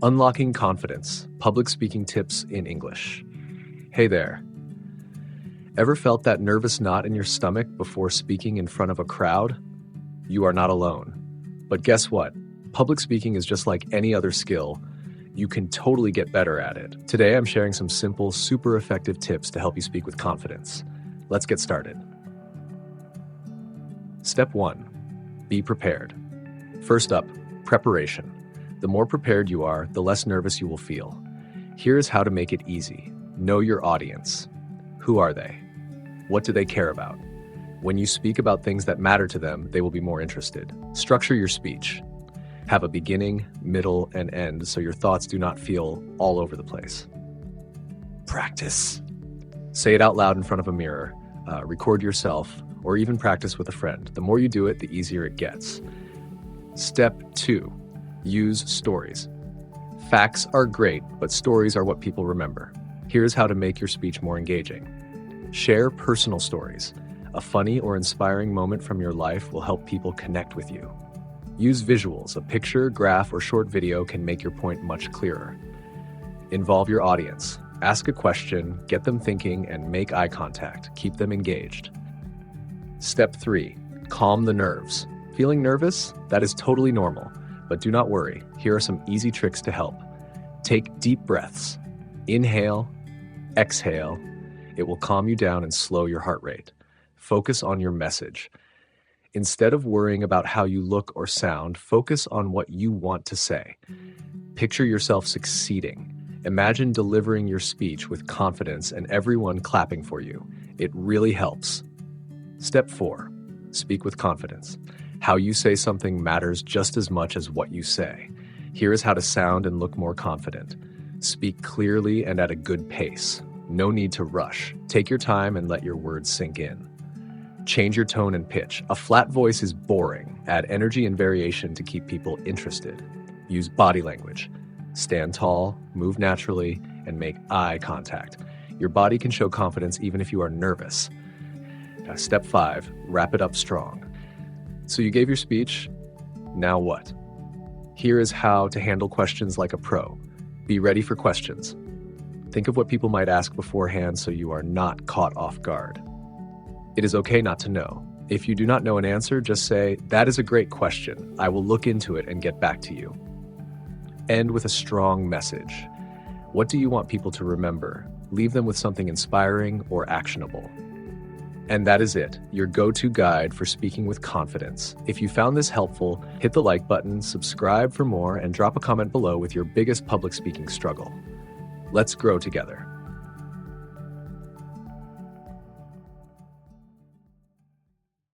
Unlocking Confidence, Public Speaking Tips in English. Hey there. Ever felt that nervous knot in your stomach before speaking in front of a crowd? You are not alone. But guess what? Public speaking is just like any other skill. You can totally get better at it. Today, I'm sharing some simple, super effective tips to help you speak with confidence. Let's get started. Step 1. Be prepared. First up, preparation. The more prepared you are, the less nervous you will feel. Here is how to make it easy. Know your audience. Who are they? What do they care about? When you speak about things that matter to them, they will be more interested. Structure your speech. Have a beginning, middle, and end so your thoughts do not feel all over the place. Practice. Say it out loud in front of a mirror, record yourself, or even practice with a friend. The more you do it, the easier it gets. Step 2. Use stories. Facts are great, but stories are what people remember. Here's how to make your speech more engaging. Share personal stories. A funny or inspiring moment from your life will help people connect with you. Use visuals. A picture, graph, or short video can make your point much clearer. Involve your audience. Ask a question, get them thinking, and make eye contact. Keep them engaged. Step 3. Calm the nerves. Feeling nervous? That is totally normal. But do not worry, here are some easy tricks to help. Take deep breaths. Inhale, exhale. It will calm you down and slow your heart rate. Focus on your message. Instead of worrying about how you look or sound, focus on what you want to say. Picture yourself succeeding. Imagine delivering your speech with confidence and everyone clapping for you. It really helps. Step 4. Speak with confidence. How you say something matters just as much as what you say. Here is how to sound and look more confident. Speak clearly and at a good pace. No need to rush. Take your time and let your words sink in. Change your tone and pitch. A flat voice is boring. Add energy and variation to keep people interested. Use body language. Stand tall, move naturally, and make eye contact. Your body can show confidence even if you are nervous. Step 5. Wrap it up strong. So you gave your speech, now what? Here is how to handle questions like a pro. Be ready for questions. Think of what people might ask beforehand so you are not caught off guard. It is okay not to know. If you do not know an answer, just say, "That is a great question. I will look into it and get back to you." End with a strong message. What do you want people to remember? Leave them with something inspiring or actionable. And that is it, your go-to guide for speaking with confidence. If you found this helpful, hit the like button, subscribe for more, and drop a comment below with your biggest public speaking struggle. Let's grow together.